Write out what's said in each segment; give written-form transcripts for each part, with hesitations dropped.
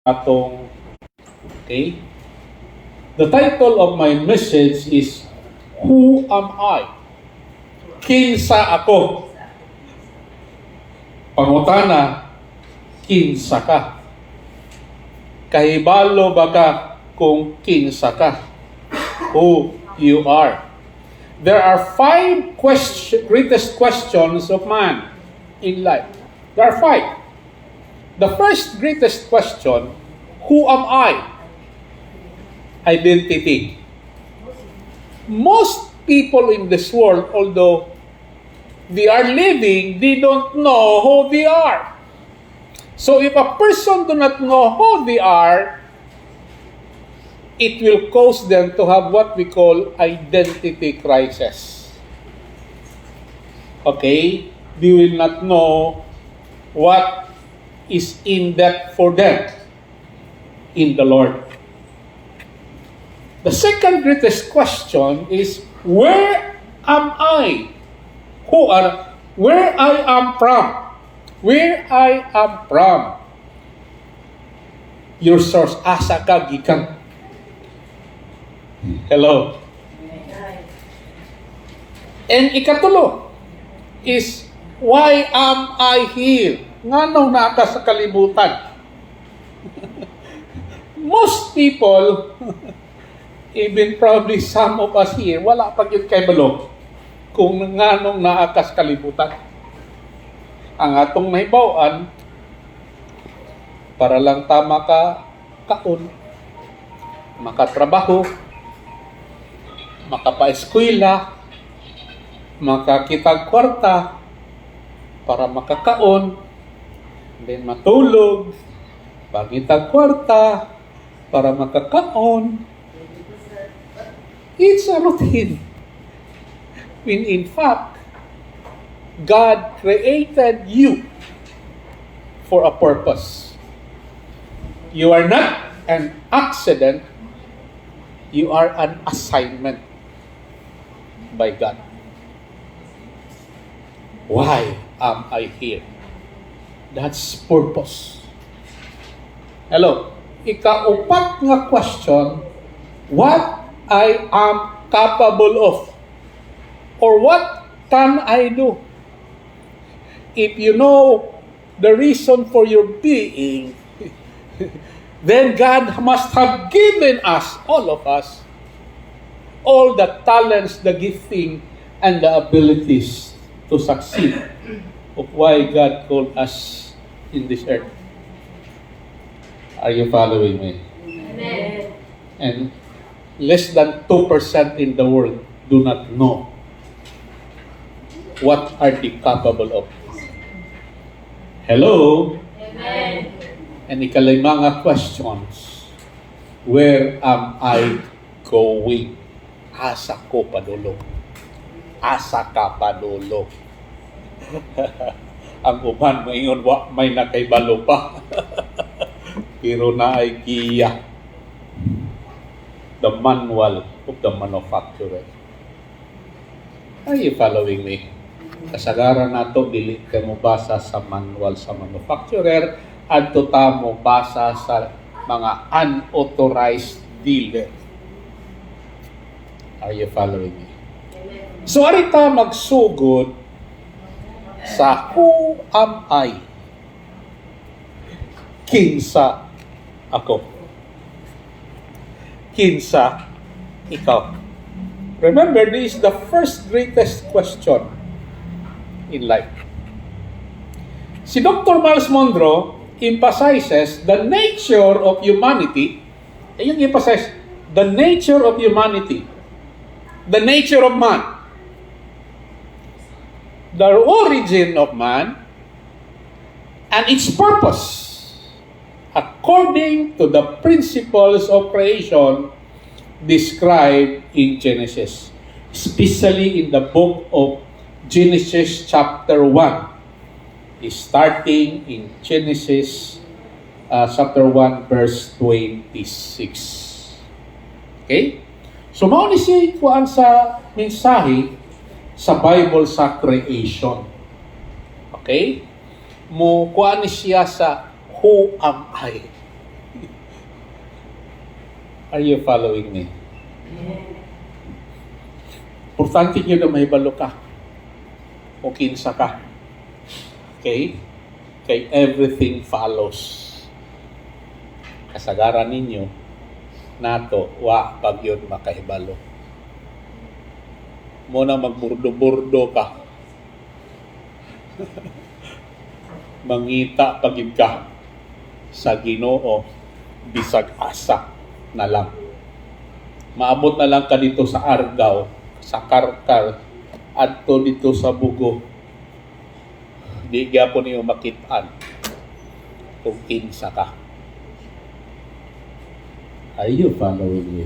atong, okay? The title of my message is, Who am I? Kinsa ako? Pangutana, kinsa ka? Kahibalo ba ka kung kinsa ka? Who you are? There are 5 greatest questions of man in life. There are 5. The first greatest question, who am I? Identity. Most people in this world, although they are living, they don't know who they are. So if a person do not know who they are, it will cause them to have what we call identity crisis. Okay? They will not know what is in depth for them in the Lord. The second greatest question is, where am I? Where I am from? Where I am from? Your source, asa ka gikan. Hello. And ikatulo is, why am I here? Ngano na ka sa kalibutan? Most people, even probably some of us here, wala pa yun kay balo kung nganong naakas kalibutan. Ang atong nahibawan, para lang tama ka kaon, makatrabaho, makapa-eskwela, makakitag kwarta, para makakaon, then matulog, pagitag kwarta, para makakaon. It's a routine. When in fact, God created you for a purpose. You are not an accident. You are an assignment by God. Why am I here? That's purpose. Hello. Ikaupat nga question, what I am capable of, or what can I do? If you know the reason for your being, then God must have given us, all of us, all the talents, the gifting, and the abilities to succeed of why God called us in this earth. Are you following me? Amen. And less than 2% in the world do not know what are they capable of. Hello? Amen. And ikalimang questions, where am I going? Asa ko padulong? Asa ka padulong? Ang uban, maingon, may nakaibalo pa. Pero na ay giya. The manual of the manufacturer. Are you following me? Kasagaran nato, dili ka mo basa sa manual sa manufacturer, adto ta mo basa sa mga unauthorized dealer. Are you following me? So, arita magsugod sa who am I? Kinsa ako? Kinsa ikaw? Remember, this is the first greatest question in life. Si Dr. Miles Monroe emphasizes the nature of humanity. Ayun emphasize, the nature of humanity. The nature of man. The origin of man and its purpose according to the principles of creation described in Genesis, especially in the book of Genesis chapter 1, starting in Genesis chapter 1 verse 26. Okay? So mao ni si kuan sa mensahe sa Bible sa creation. Okay? Mo kuan ni siya sa who am I? Are you following me? Importante nyo na may balo ka. O kinsa ka. Okay? Kay everything follows. Kasagaran ninyo, nato, wa pag yun makahibalo. Muna magburdo-burdo ka. Mangita pagid ka sa Ginoo, bisag asa na lang. Maabot na lang ka dito sa Argao, sa Karkar, adto dito sa Bugo. Di gyapon niyo makitaan kung kinsa ka. Are you following me?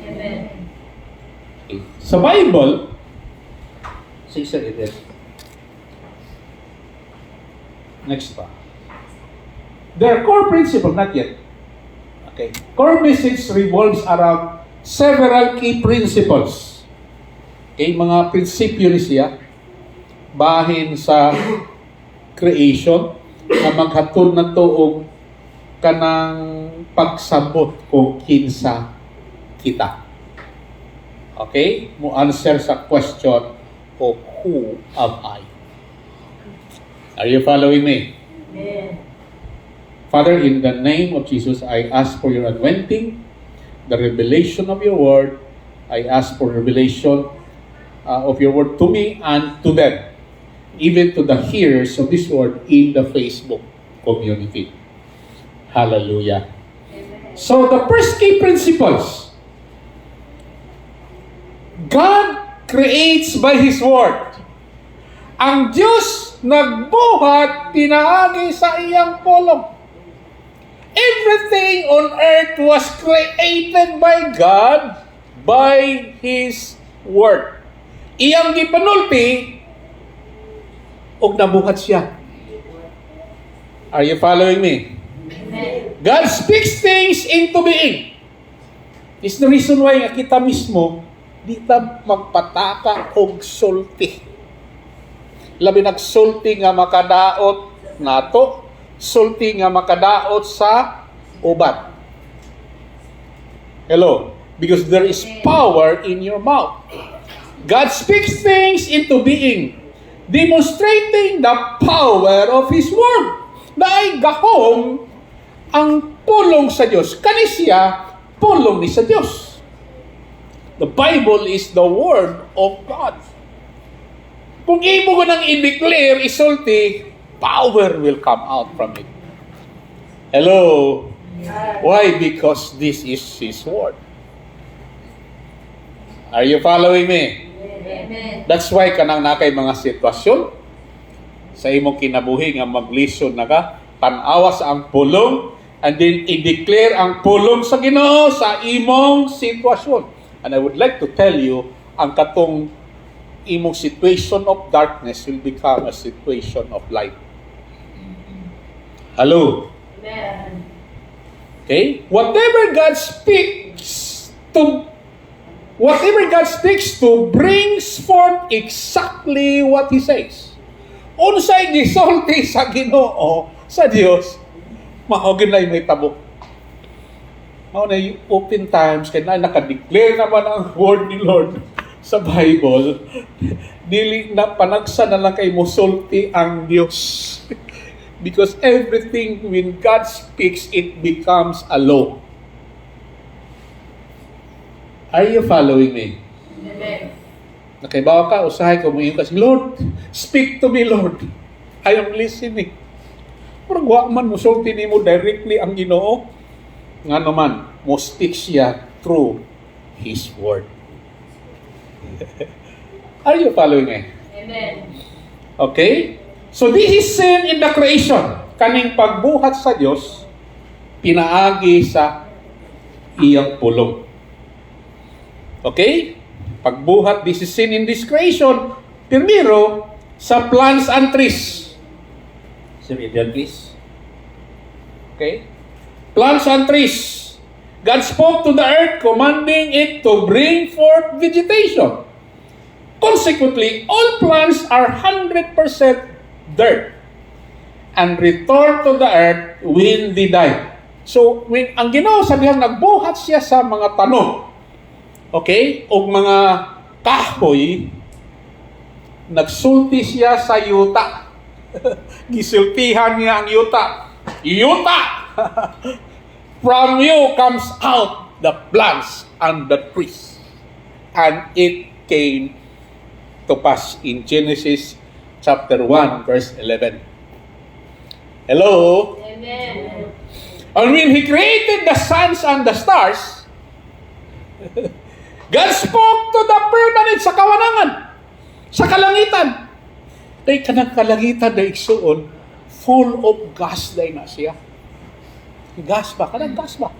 Amen. Okay. Sa Bible, Sister Eden. Next pa. Their core principle, not yet. Okay. Core message revolves around several key principles. Okay, mga prinsipyo ni siya bahin sa creation na maghatod na tuog kanang pagsabot kung kinsa kita. Okay? Mo answer sa question of who am I? Are you following me? Amen. Father, in the name of Jesus, I ask for your anointing, the revelation of your word. I ask for revelation of your word to me and to them, even to the hearers of this word in the Facebook community. Hallelujah. Amen. So the first key principles, God creates by His word. Ang Diyos nagbuhat pinaagi sa iyang pulong. Everything on earth was created by God by His word. Iyang gipanulti og nabuhat siya. Are you following me? Amen. God speaks things into being. It's the reason why nga kita mismo di ta magpataka og sulti. Labi nagsulti nga makadaot nato, sulti nga makadaot sa uban. Hello? Because there is power in your mouth. God speaks things into being, demonstrating the power of His word. Na ay gahom ang pulong sa Diyos. Kani siya, pulong ni sa Diyos. The Bible is the word of God. Kung imo ko nang i-declare, isulti, power will come out from it. Hello? Why? Because this is His word. Are you following me? Amen. That's why kanang nakay mga sitwasyon sa imong kinabuhi nga maglisod na ka, tanawa sa ang pulong, and then i-declare ang pulong sa Ginoo sa imong sitwasyon. And I would like to tell you, ang katong imong situation of darkness will become a situation of light. Hello? Amen. Okay? Whatever God speaks to brings forth exactly what He says. Unsay gisulti sa Ginoo sa Dios, mao ginay may tabok. Mao na yung open times kay na naka-declare naman ang word ni Lord sa Bible, dili na panagsa na lang kay mosulti ang Dios. Because everything when God speaks, it becomes a law. Are you following me? Amen. Nakaibawa ka, usahay ko mo kasi, Lord, speak to me, Lord. I am listening. Pero wa man mosulti ni mo directly ang Ginoo, nga naman, mo speak siya through His word. Are you following me? Amen. Okay? So this is sin in the creation. Kaning pagbuhat sa Diyos, pinaagi sa iyang pulong. Okay? Pagbuhat, this is sin in this creation. Primero, sa plants and trees. Sabi diyan, please. Okay? Plants and trees. God spoke to the earth, commanding it to bring forth vegetation. Consequently, all plants are 100% dirt and return to the earth when they die. So, ang Ginoo sabihang nagbuhat siya sa mga tanong, okay, o mga kahoy, nagsulti siya sa yuta. Gisultihan niya ang yuta. Yuta! From you comes out the plants and the trees. And it came to pass in Genesis chapter 1, verse 11. Hello? Amen. And when He created the suns and the stars, God spoke to the firmament sa kawanangan, sa kalangitan. Kay kanang kalangitan na igsuon, full of gas day na siya. Gas ba? Kanang gas ba?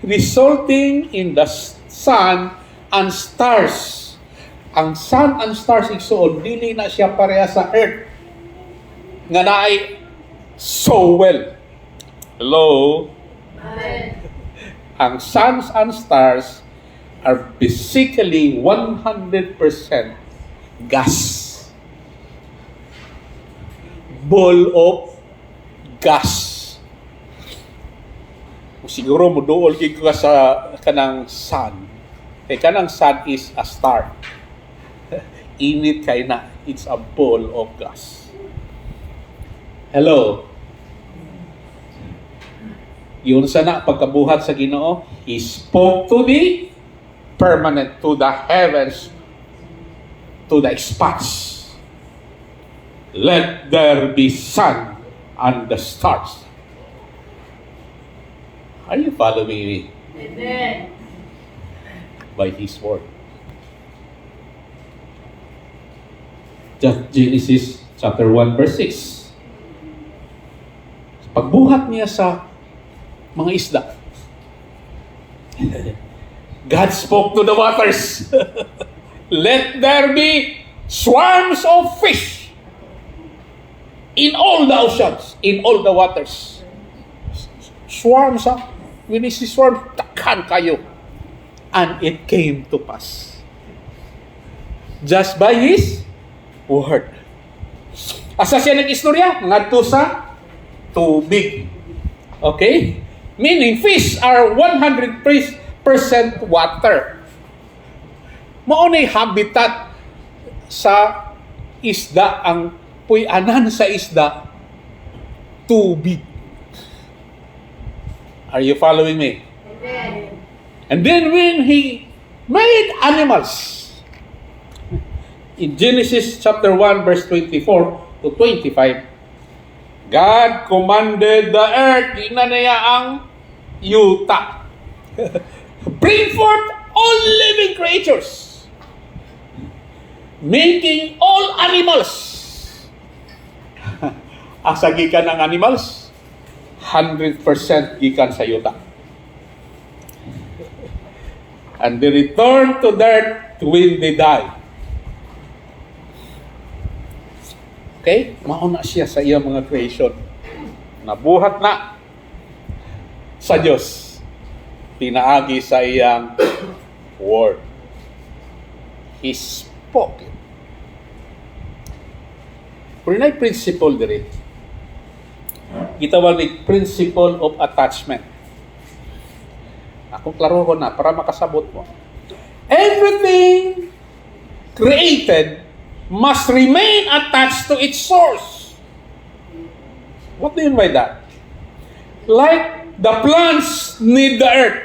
Resulting in the sun and stars. Ang sun and stars igsuon, dili na siya pareha sa earth. Nga naay so well. Hello? Amen. Ang suns and stars are basically 100% gas. Ball of gas. Siguro mo dool ka sa kanang sun. Kanang sun is a star. Init kay na. It's a ball of gas. Hello? Yun sana pagkabuhat sa Ginoo, He spoke to the permanent, to the heavens, to the expanse. Let there be sun and the stars. Are you following me? Amen. By His word. Just Genesis chapter 1 verse 6. Pagbuhat niya sa mga isda, God spoke to the waters. Let there be swarms of fish in all the oceans, in all the waters. Swarms, ha? When is the swarm, takhan kayo. And it came to pass. Just by His word. Asa siya nag-istorya? Ngadto sa tubig. Okay? Meaning, fish are 100% water. Maunay habitat sa isda, ang puy-anan sa isda, tubig. Are you following me? Amen. And then when He made animals, in Genesis chapter 1 verse 24 to 25, God commanded the earth, tingnan niya ang yuta. Bring forth all living creatures, making all animals. Asa gikan ang animals? 100% gikan sa yuta. And they return to dirt when they die. Okay? Mauna siya sa iyang mga creation. Nabuhat na sa Diyos. Pinaagi sa iyang word. He spoke it. Pero na principle diri. Gitawag ni principle of attachment. Ako klaro ko na para makasabot mo. Everything created must remain attached to its source. What do you mean by that? Like the plants need the earth.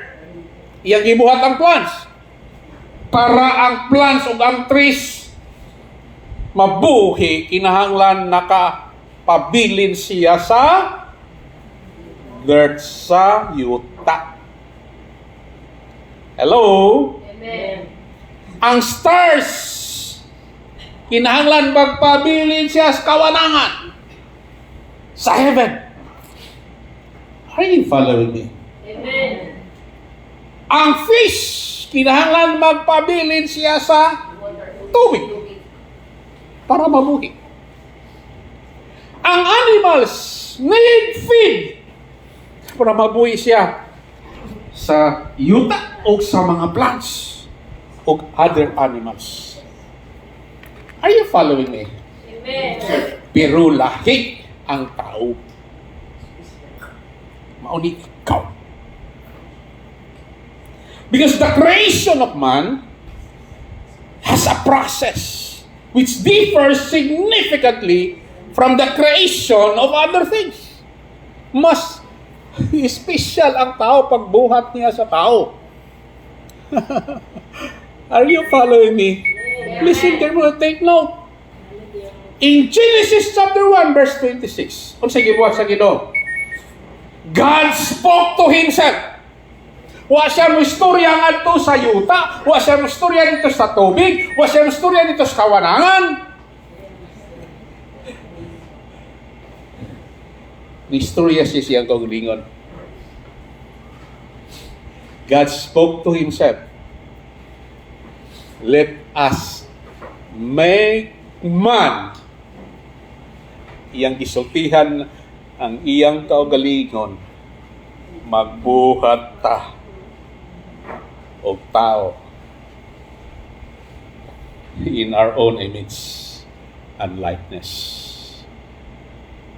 Iyang gibuhat ang plants. Para ang plants o ang trees mabuhi, kinahanglan nakapabilin siya sa dirt, sa yuta. Hello? Amen. Ang stars, kinahanglan magpabilin siya sa kawanangan, sa heaven. Are you following me? Amen. Ang fish, kinahanglan magpabilin siya sa tubig para mabuhi. Ang animals need feed para mabuhi siya sa yuta o sa mga plants o other animals. Are you following me? Amen. Pero lahi ang tao. Mauni ikaw. Because the creation of man has a process which differs significantly from the creation of other things. Mas special ang tao pagbuhat niya sa tao. Are you following me? Listen carefully, take note. In Genesis chapter 1 verse 26, kung sige buhat sa Ginoo, God spoke to Himself. Wa siya mo istorya ngadto sa yuta, wa siya mo istorya dito sa tubig, wa siya mo istorya dito sa kawanangan. Ni istorya siya siyang kaugalingon. God spoke to Himself. Let us make man. Iyang gisultihan ang iyang kaugalingon, magbuhat ta og tao in our own image and likeness.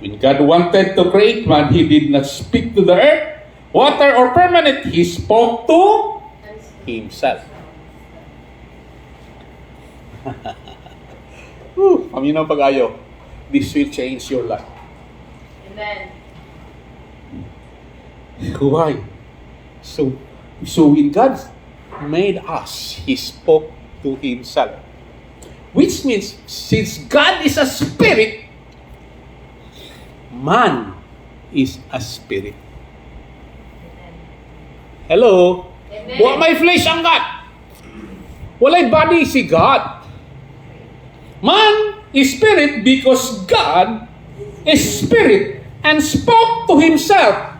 When God wanted to create man, He did not speak to the earth, water, or firmament. He spoke to Himself. Paminaw pag-ayo. This will change your life. Amen. Why? So when God made us, He spoke to Himself. Which means, since God is a spirit, man is a spirit. Hello? Amen. Wa may flesh ang God. Walay body si God. Man is spirit because God is spirit and spoke to Himself.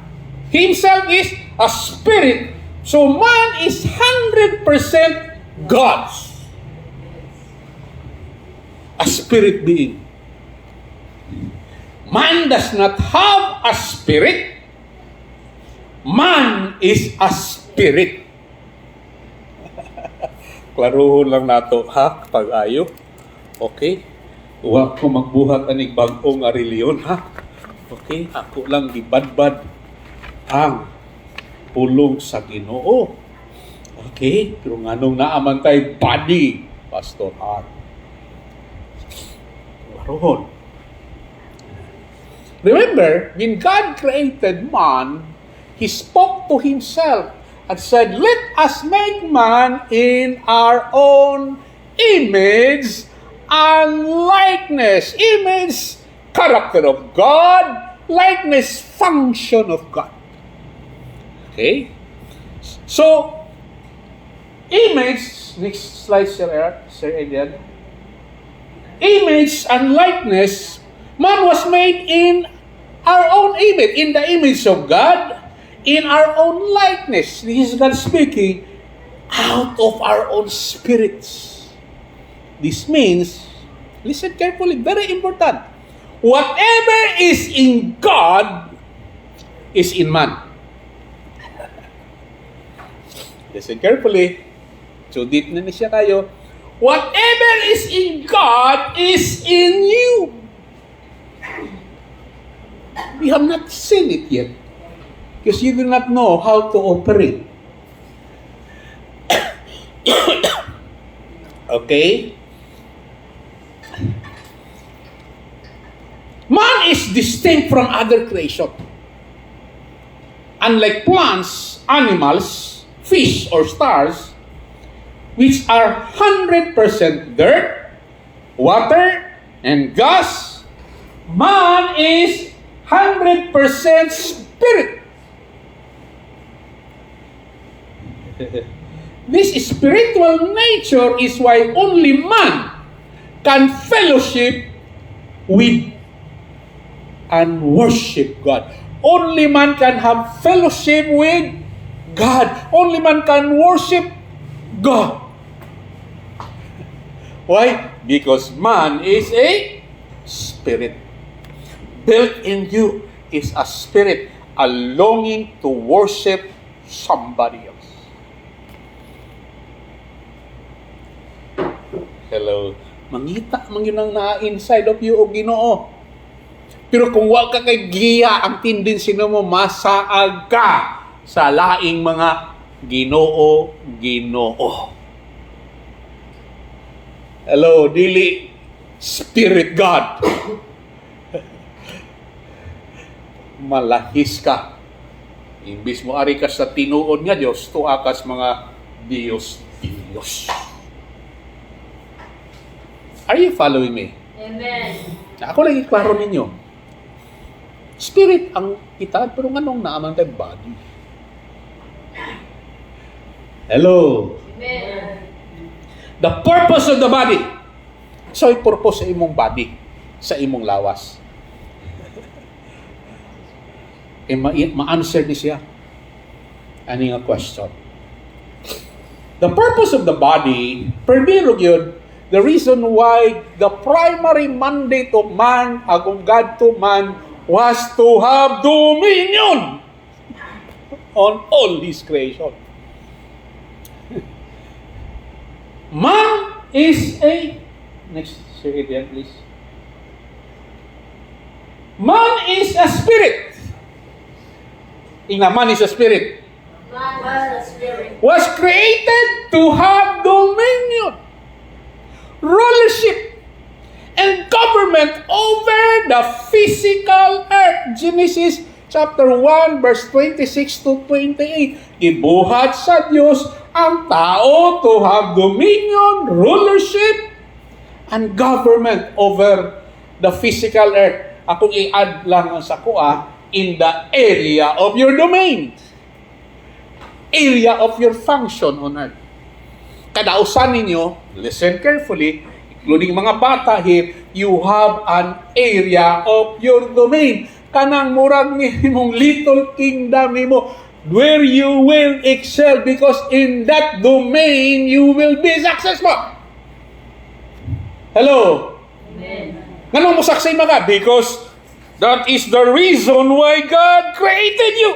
Himself is a spirit. So man is 100% God. A spirit being. Man does not have a spirit. Man is a spirit. Klaruhon lang nato, ha? Pag-ayo. Okay? Huwag ko magbuhat aning bagong reliyon, ha? Okay? Ako lang gibadbad ang pulong sa Ginoo. Okay? Pero nganong naamantay body, Pastor Art. Klaruhon. Remember, when God created man, He spoke to Himself and said, let us make man in our own image and likeness. Image, character of God. Likeness, function of God. Okay? So, image, next slide, Sir Edian. Image and likeness, man was made in our own image, in the image of God, in our own likeness. This is God speaking out of our own spirits. This means, listen carefully, very important. Whatever is in God is in man. Listen carefully. So deep na siya kayo. Whatever is in God is in you. We have not seen it yet. Because you do not know how to operate. Okay? Man is distinct from other creation. Unlike plants, animals, fish, or stars, which are 100% dirt, water, and gas, man is 100% spirit. This spiritual nature is why only man can fellowship with and worship God. Only man can have fellowship with God. Only man can worship God. Why? Because man is a spirit. Built in you is a spirit, a longing to worship somebody else. Hello. Mangita man yun ang na-inside of you o Ginoo. Pero kung wa ka kay giya, ang tendency mo masaag ka sa laing mga Ginoo. Hello, dili Spirit God. Malahis ka. Imbis mo ari ka sa tinuod nga Dios, tuwa ka sa mga Diyos. Are you following me? Amen. Ako lang iklaro ninyo. Spirit ang kita, pero nganong naaman tayo body? Hello? Amen. The purpose of the body. So, yung purpose sa imong body, sa imong lawas. Ma-answer ni siya. Ano yung question? The purpose of the body, perdirog yun, the reason why the primary mandate of man, agong God to man, was to have dominion on all His creation. Man is a... Next, say it again, please. Man is a spirit. Man is a spirit. Man was a spirit. Was created to have dominion, rulership, and government over the physical earth. Genesis chapter 1, verse 26 to 28. Gibuhat sa Diyos ang tao to have dominion, rulership, and government over the physical earth. Akong i-add lang sa kuha, in the area of your domain. Area of your function on earth. Kadausan ninyo, listen carefully, including mga bata here, you have an area of your domain. Kanang murag mong little kingdom mo, where you will excel because in that domain you will be successful. Hello? Amen. Ganun mo saksi ka? Because that is the reason why God created you.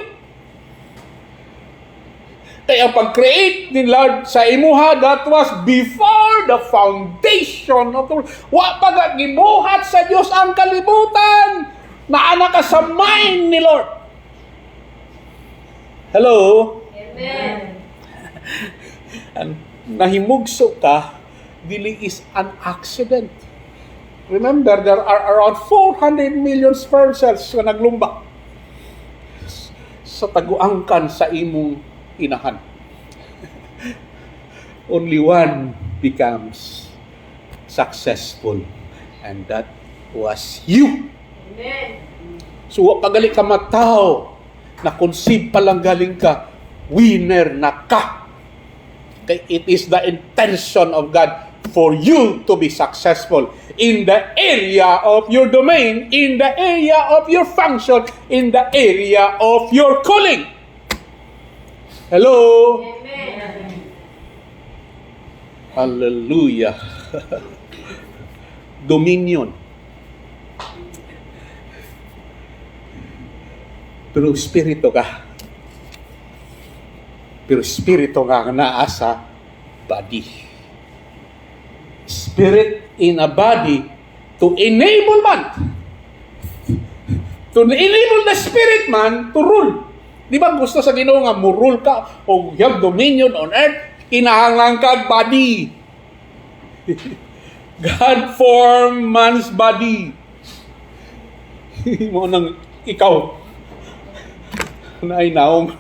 Kaya pag-create ni Lord sa imuha, that was before the foundation of the world. Wa pa gibuhat sa Diyos ang kalibutan na anak ka sa mind ni Lord. Hello? Amen. And nahimugso ka, dili is an accident. Remember, there are around 400 million sperm cells na naglumbak sa taguangkan sa imong inahan. Only one becomes successful, and that was you. Amen. So, wa pagali ka matao na conceive pa lang galing ka, winner na ka. Okay? It is the intention of God for you to be successful in the area of your domain, in the area of your function, in the area of your calling. Hello? Amen. Hallelujah. Dominion. Pero spirito ka. Pero spirito nga naa sa body. Spirit in a body to enable man. To enable the spirit man to rule. Di ba gusto sa Ginoo nga murul ka o you have dominion on earth, kinahanglan ka body. God formed man's body. Mo nang ikaw na ay naong.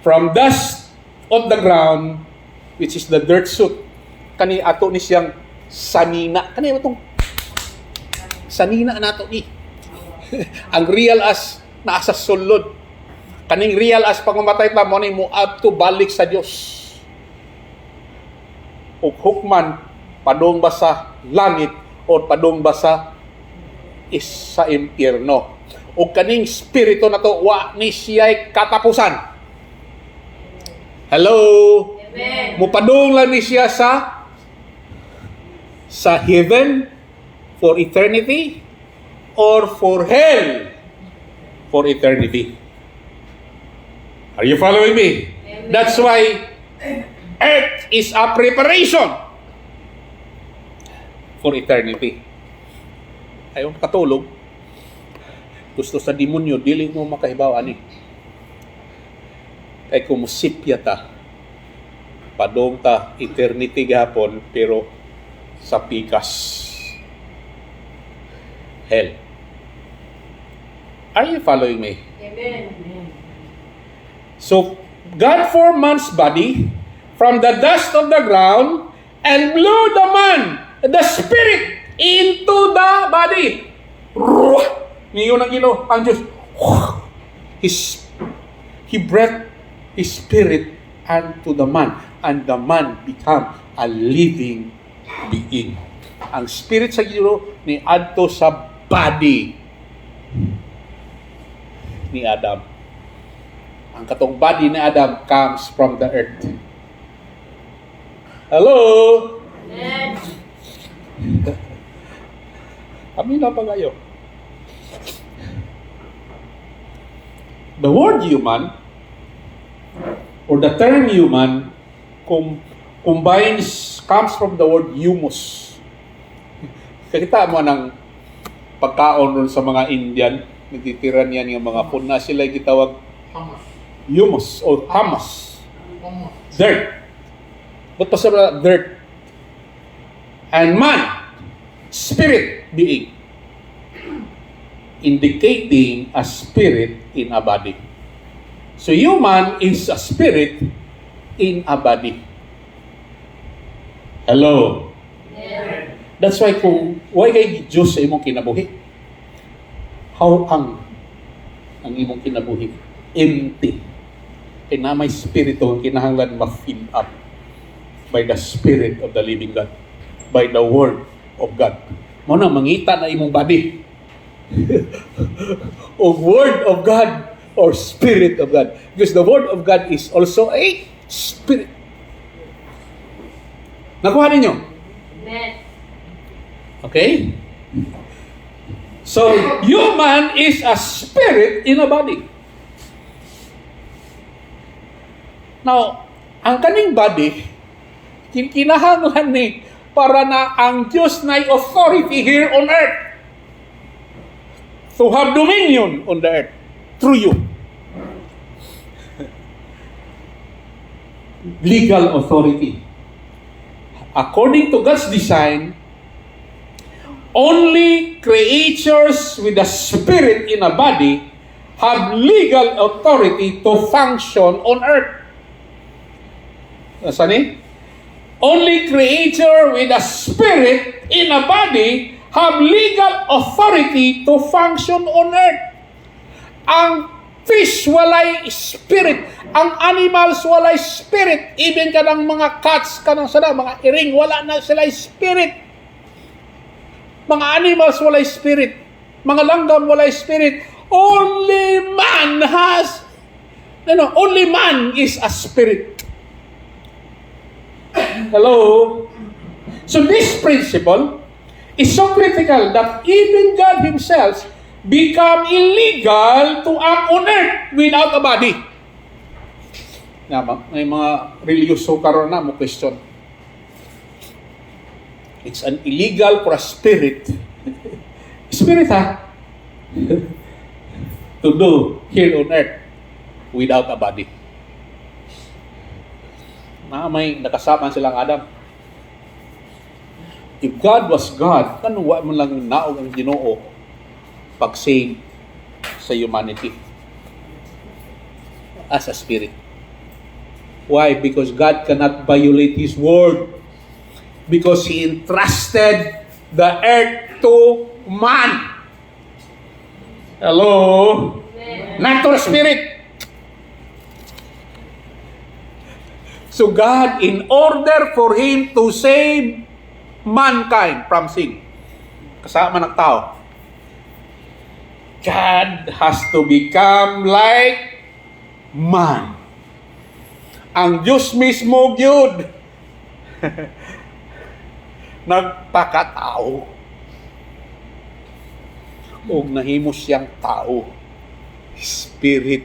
From dust of the ground, which is the dirt suit, kani ato ni siyang sanina. Kani itong sanina nato ni. Ang real as nasa sulod. Kaning real as pagmamatay ta mo ni mo up to balik sa Dios. O hukman padung ba sa langit o padung ba sa impyerno. O kaning spirito na to wa ni siya'y katapusan. Hello? Amen. Mupadung lang ni siya sa heaven for eternity or for hell for eternity. Are you following me? Amen. That's why earth is a preparation for eternity. Ayaw katulog. Gusto sa demonyo, dili mo makahibaw ani. Kay kumusipya ta, padong ta eternity gapon, pero sa pikas. Hell. Are you following me? Amen. So, God formed man's body from the dust of the ground and blew the man, the spirit, into the body. Ngayon ang Diyos, He breathed His spirit unto the man, and the man became a living being. Ang spirit sa Diyos ni adto sa body ni Adam. Ang katong body ni Adam comes from the earth. Hello? Amen. Kami na pa kayo. The word human, or the term human, comes from the word humus. Kita mo ng pagkaon ron sa mga Indian, nagtitira niyan yung mga puna, sila gitawag humus or humus. Dirt. Ba't pa sa dirt? And man, spirit being, indicating a spirit in a body. So human is a spirit in a body. Hello? Amen. That's why kung why kay Diyos sa imong kinabuhi, how ang imong kinabuhi? Empty. Kaya na may spirito, kinahanglan ma-fill up by the Spirit of the living God, by the Word of God. Mo na mangita na imong body. O Word of God or Spirit of God. Because the Word of God is also a Spirit. Nakuha ninyo? Amen. Okay? So, human is a spirit in a body. Now, ang kaning body, kinahanglan ni para na ang Diyos na authority here on earth to have dominion on the earth through you. Legal authority. According to God's design, only creatures with a spirit in a body have legal authority to function on earth. Saan eh? Only creature with a spirit in a body have legal authority to function on earth. Ang fish walay spirit, ang animals walay spirit, even kanang mga cats, kanang sada, mga iring, wala na sila spirit. Mga animals walay spirit, mga langgam walay spirit. Only man has, only man is a spirit. Hello? So this principle is so critical that even God Himself become illegal to act on earth without a body. May mga religyoso karon na mo question. It's an illegal for a spirit. Spirit to do here on earth without a body. May nakasama silang Adam. If God was God, kanong wa man lang naog ang Ginoo pag-save sa humanity as a spirit. Why? Because God cannot violate His word. Because He entrusted the earth to man. Hello? Amen. Not to the spirit. So God, in order for Him to save mankind from sin, kasama ng tao, God has to become like man. Ang Diyos mismo gyud nagpakatao o nahimo siyang tao, spirit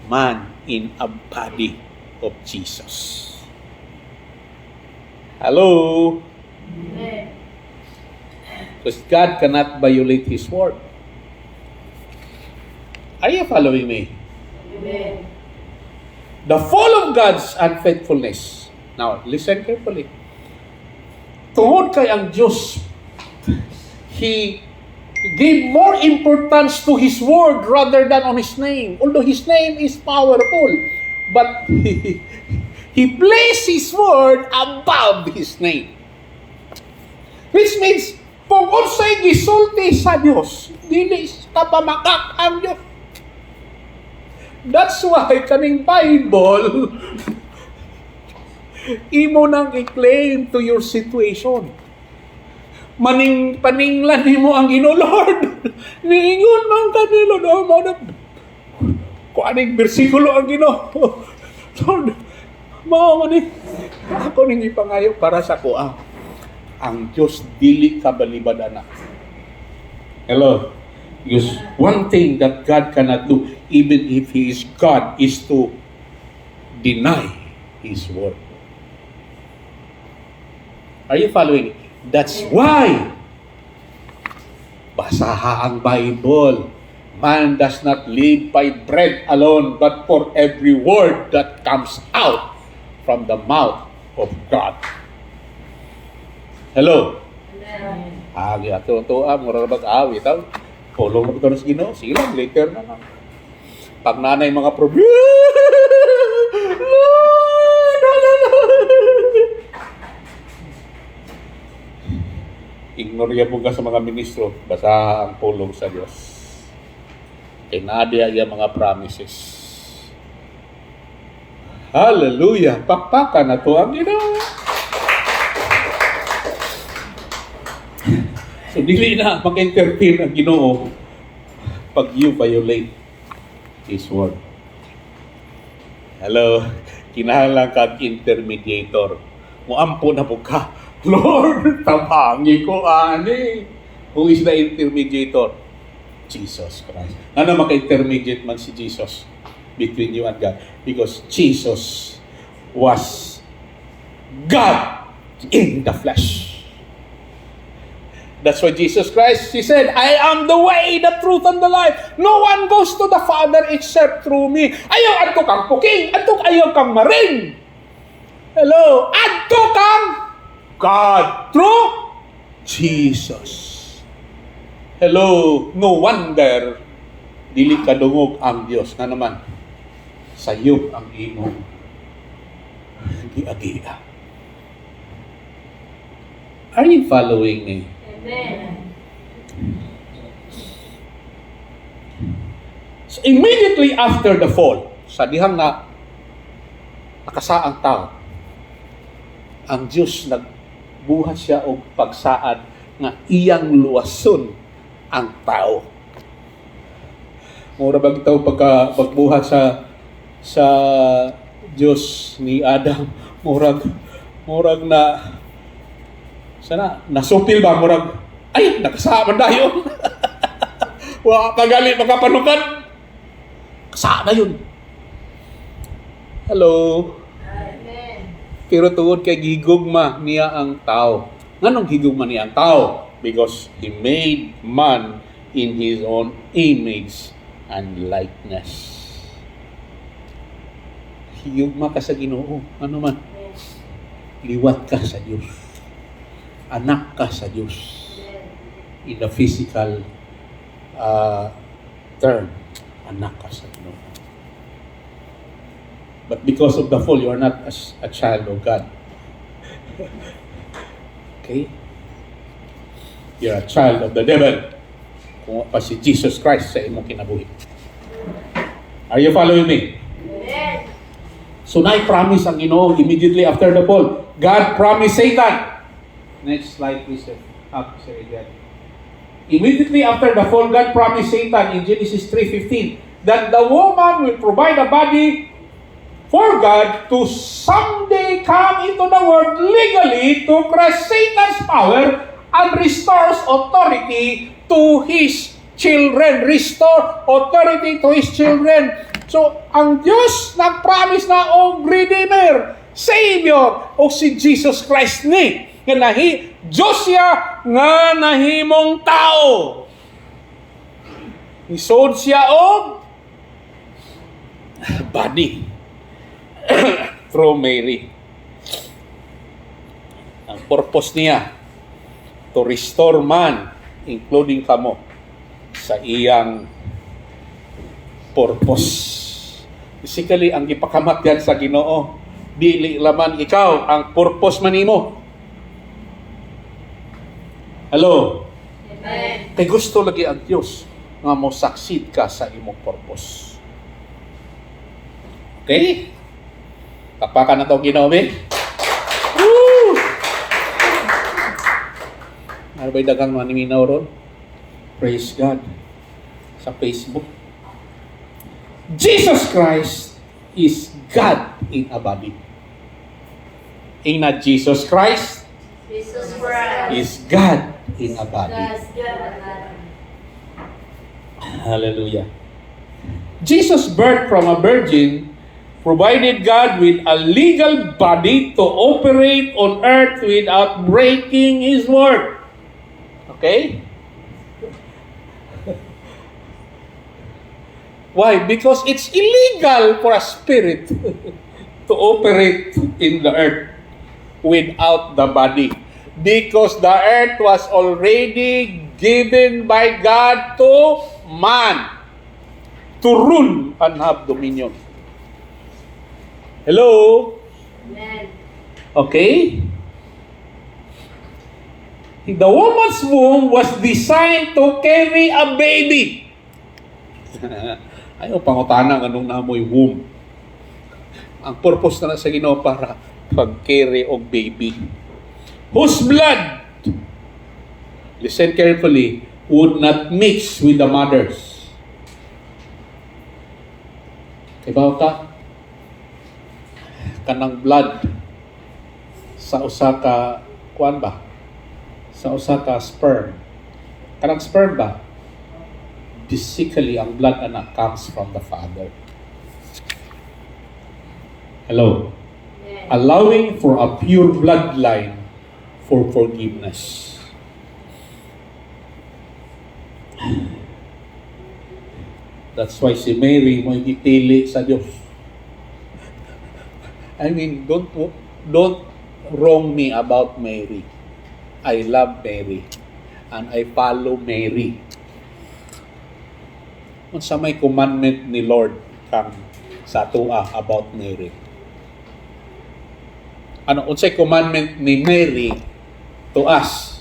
man in a body of Jesus. Hello? Amen. Because God cannot violate His word. Are you following me? Amen. The fall of God's unfaithfulness. Now, listen carefully. Tungod kay ang Diyos, He gave more importance to His word rather than on His name. Although His name is powerful, but He placed His word above His name. Which means, kung unsay gisulti sa Diyos, dili ka pamakak ang Diyos. That's why kaning Bible imo nang i-claim to your situation. Paninglan nimo ang Ginoo, Lord. Niingon man kanila no mo na kuaning bersikulo ang Ginoo. Lord, mao man ni ako ning ipangayo para sa kuha. Ang Diyos dili kabalibad anak. Hello. Because one thing that God cannot do, even if He is God, is to deny His word. Are you following? That's why basaha ang Bible. Man does not live by bread alone, but for every word that comes out from the mouth of God. Hello? Amen. Agi ato mura mag-awi taw. Pulong mo ito na sa Ginoo. Sige lang, later na lang. Pag nanay mga problema, ignore yan mo ka sa mga ministro. Basta ang pulong sa Diyos. Kinadya yan mga promises. Hallelujah! Pakpakan na to ang Ginoo. So, dili na mag-intervene ang Ginoo pag you violate His word. Hello? Kinahanglan kang intermediator. Muampo na po ka. Lord, tabangi ko ani. Who is the intermediator? Jesus Christ. Ano maka-intermediate man si Jesus between you and God? Because Jesus was God in the flesh. That's why Jesus Christ, He said, I am the way, the truth, and the life. No one goes to the Father except through me. Ayaw adto kang puking, adto ayaw kang maring. Hello, adto kang God through Jesus. Hello, no wonder dili kadungog ang Dios nga naman sayop ang imong giagiya. Are you following me? Amen. So immediately after the fall, sa dihang na nakasaang tao, ang Diyos nagbuhat siya og pagsaad nga iyang luwason ang tao. Mura bang itaw pagbuhat sa Diyos ni Adam, murag na sana nasupil ba murag ay nakasama dayon. Wa kagali makapanukan. Kasama yun. Hello. Amen. Pero tungod kay gigugma niya ang tao. Nganong gigugma niya ang tao? Because He made man in His own image and likeness. Higugma ka sa Ginoo. Ano man? Liwat ka sa Diyos. Anak ka sa Diyos. In the physical term, anak ka sa Ginoo. But because of the fall, you are not a child of God. Okay? You're a child of the devil. Kung pa si Jesus Christ sa imong kinabuhi. Are you following me? Amen. So na-promise ang Ginoo immediately after the fall. God promised Satan. Next slide, please. Sir Edgar. Immediately after the fall, God promised Satan in Genesis 3:15 that the woman will provide a body for God to someday come into the world legally to crush Satan's power and restores authority to his children. Restore authority to his children. So, ang Diyos nag-promise na og Redeemer, Savior, o si Jesus Christ ni. Diyos siya nga nahimong tao. Isod siya og body through Mary. Ang purpose niya to restore man, including kamo, sa iyang purpose. Basically, ang ipakamatyan sa Ginoo, dili laman ikaw ang purpose man nimo. Hello? Amen. Kay gusto lagi ang Diyos nga mo succeed ka sa imong purpose. Okay? Tapakan na ito, Ginoo, mi. Woo! Ano ba'y dagang maniminaw ron? Praise God. Sa Facebook. Jesus Christ is God in a body. Not Jesus Christ Jesus Christ. is God in a body. God's God. Hallelujah. Jesus' birth from a virgin provided God with a legal body to operate on earth without breaking His word. Okay? Why? Because it's illegal for a spirit to operate in the earth without the body. Because the earth was already given by God to man to rule and have dominion. Hello? Amen. Okay? The woman's womb was designed to carry a baby. Ayaw pangutana anong namoy womb. Ang purpose na sa Ginoo para pag-carry og baby. Whose blood, listen carefully, would not mix with the mother's. Ibaw ka? Kanang blood sa usa ka kuan ba? Sa usa ka sperm. Kanang sperm ba? Basically, ang blood anak comes from the father. Hello? Amen. Allowing for a pure bloodline for forgiveness. That's why si Mary mo gipili sa Diyos. I mean, don't wrong me about Mary. I love Mary and I follow Mary. Unsa may commandment ni Lord kang sa atoa about Mary? Ano unsay commandment ni Mary to us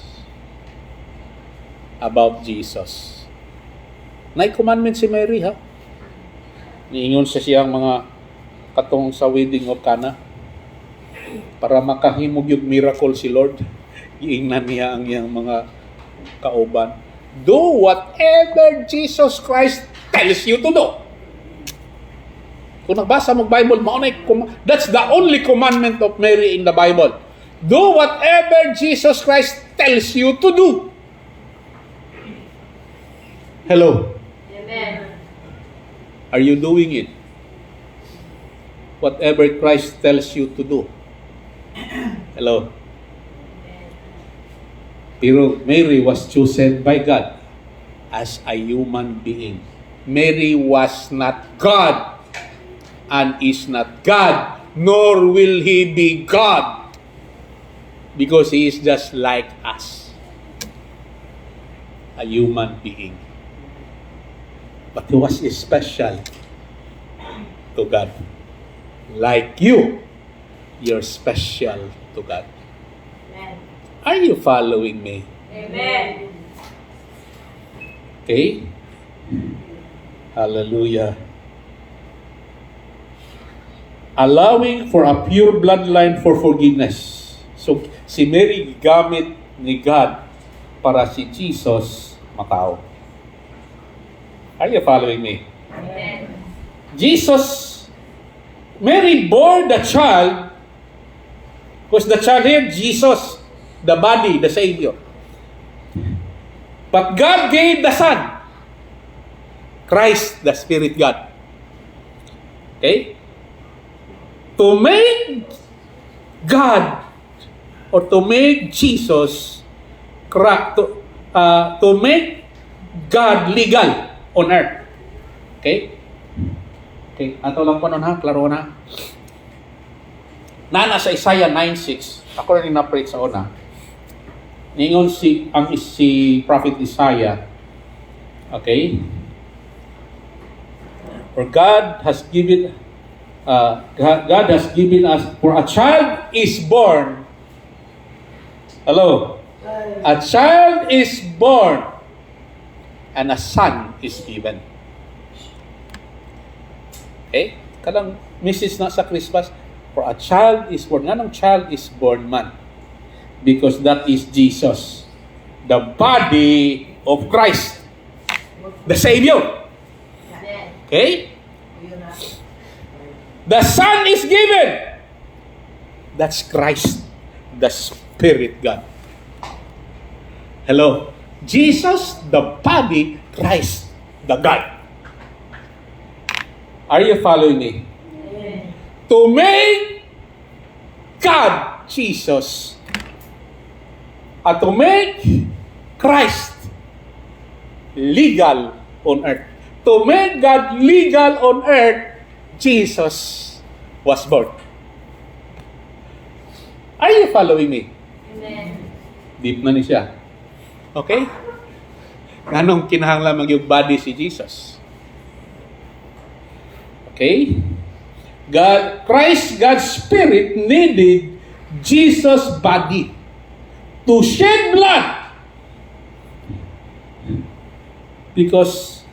about Jesus? Nay commandment si Mary ha. Niingon sa siyang mga katong sa wedding of Cana para makahimog yung miracle si Lord. Giingnan niya ang iyang mga kauban. Do whatever Jesus Christ tells you to do. Kung nagbasa mo Bible, that's the only commandment of Mary in the Bible. Do whatever Jesus Christ tells you to do. Hello? Amen. Are you doing it? Whatever Christ tells you to do. Hello? Pero Mary was chosen by God as a human being. Mary was not God and is not God, nor will He be God, because He is just like us, a human being. But He was special to God. Like you, you're special to God. Amen. Are you following me? Amen. Okay? Hallelujah. Allowing for a pure bloodline for forgiveness. So, si Mary gamit ni God para si Jesus matao. Are you following me? Amen. Mary bore the child, because the child here, Jesus, the body, the Savior. But God gave the Son, Christ, the Spirit God. Okay? To make God or to make Jesus to make God legal on earth. Okay? Okay, ato lang po nun ha, klaro na. Nana sa Isaiah 9:6, ako rin na-preach sa una. Ningon si Prophet Isaiah, okay? For God has given us, for a child is born. Hello? A child is born and a son is given. Okay? Kadang message na sa Christmas, for a child is born. Anong child is born man? Because that is Jesus, the body of Christ, the Savior. Amen. Okay? The Son is given. That's Christ, the Spirit God. Hello? Jesus, the body, Christ, the God. Are you following me? Amen. To make God, Jesus, and to make Christ legal on earth. To make God legal on earth, Jesus was born. Are you following me? Amen. Deep na ni siya. Okay? Ganong kinahanglan mag-yung body si Jesus. Okay? Christ, God's Spirit, needed Jesus' body to shed blood. Because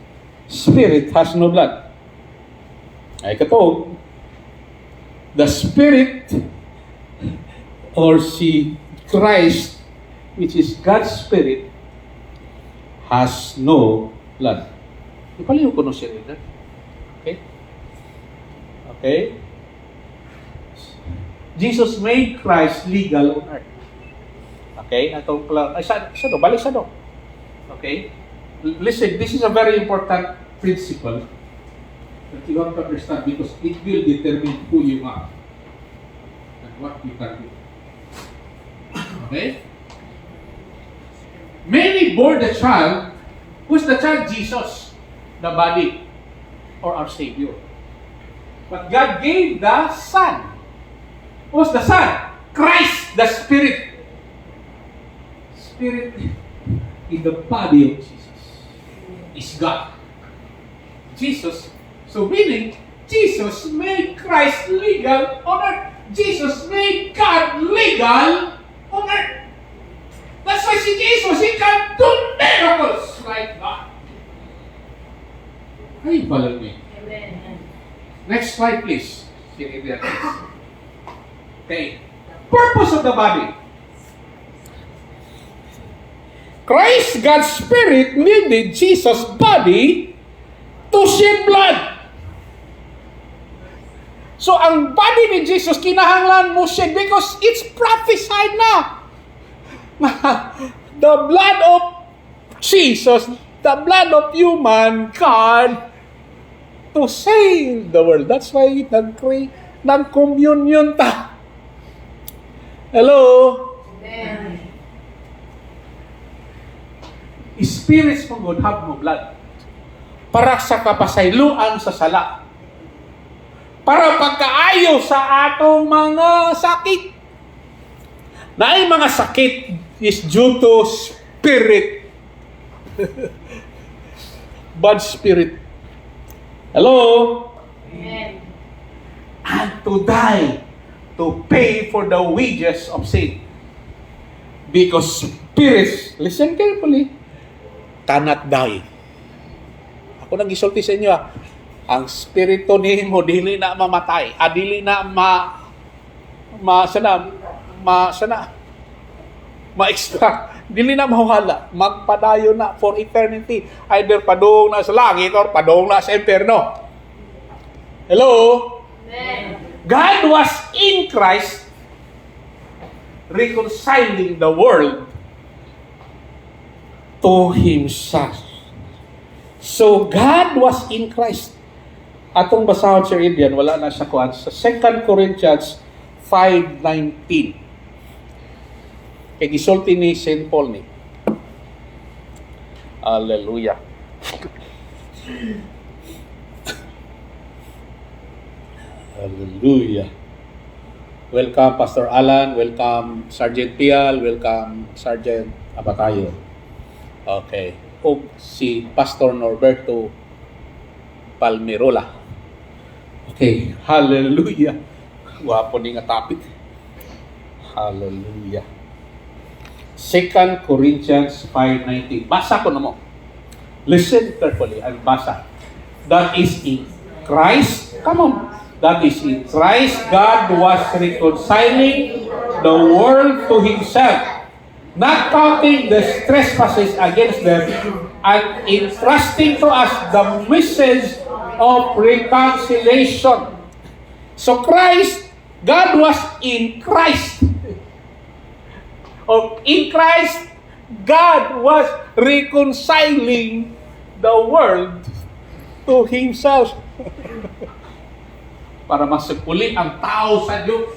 Spirit has no blood. Ay katog, the Spirit or si Christ, which is God's Spirit, has no blood. Ipaliw ko no siya rin. Okay? Okay? Jesus made Christ legal on earth. Okay? Balik sa do. Okay? Listen, this is a very important principle that you have to understand because it will determine who you are and what you can do. Okay? Mary bore the child. Who's the child? Jesus, the body, or our Savior. But God gave the Son. Who's the Son? Christ, the Spirit. Spirit in the body of Jesus is God. Jesus, so meaning, Jesus made Christ legal on earth. Jesus made God legal on earth. That's why si Jesus, He can do miracles like that. Are you following me? Amen. Next slide, please. Okay. Purpose of the body. Christ, God's Spirit, needed Jesus' body to shed blood. So, ang body ni Jesus, kinahanglan mo shed because it's prophesied na. The blood of Jesus, the blood of human God, to save the world. That's why nag-communion ta. Hello? Amen. Spirits mo God have no blood. Para sa kapasayloan sa sala. Para pagkaayo sa atong mga sakit. Na ay mga sakit is due to spirit. Bad spirit. Hello? Amen. And to die, to pay for the wages of sin. Because spirits, listen carefully, cannot die. Ako nang gisulti sa inyo, ang spirito ni mo dili na mamatay, dili na ma-extract, dili na mawala, magpadayo na for eternity, either padung na sa langit or padung na sa impyerno. Hello? Amen. God was in Christ reconciling the world to Himself. So, God was in Christ. Atong basahon sa Indian, wala na siya kuhan. Sa 2 Corinthians 5:19. Kay gisulti ni St. Paul ni. Hallelujah. Hallelujah. Welcome, Pastor Alan. Welcome, Sergeant Pial. Welcome, Sergeant Abatayo. Okay. O si Pastor Norberto Palmerola. Okay. Hallelujah. Wapo ni nga topic. Hallelujah. 2 Corinthians 5:19. Basa ko na mo. Listen carefully. Ang basa. That is in Christ. Come on. That is in Christ, God was reconciling the world to Himself, not counting the trespasses against them, and entrusting to us the message of reconciliation. So Christ, God was in Christ. In Christ, God was reconciling the world to Himself. Para masukuli ang tao sa Diyos.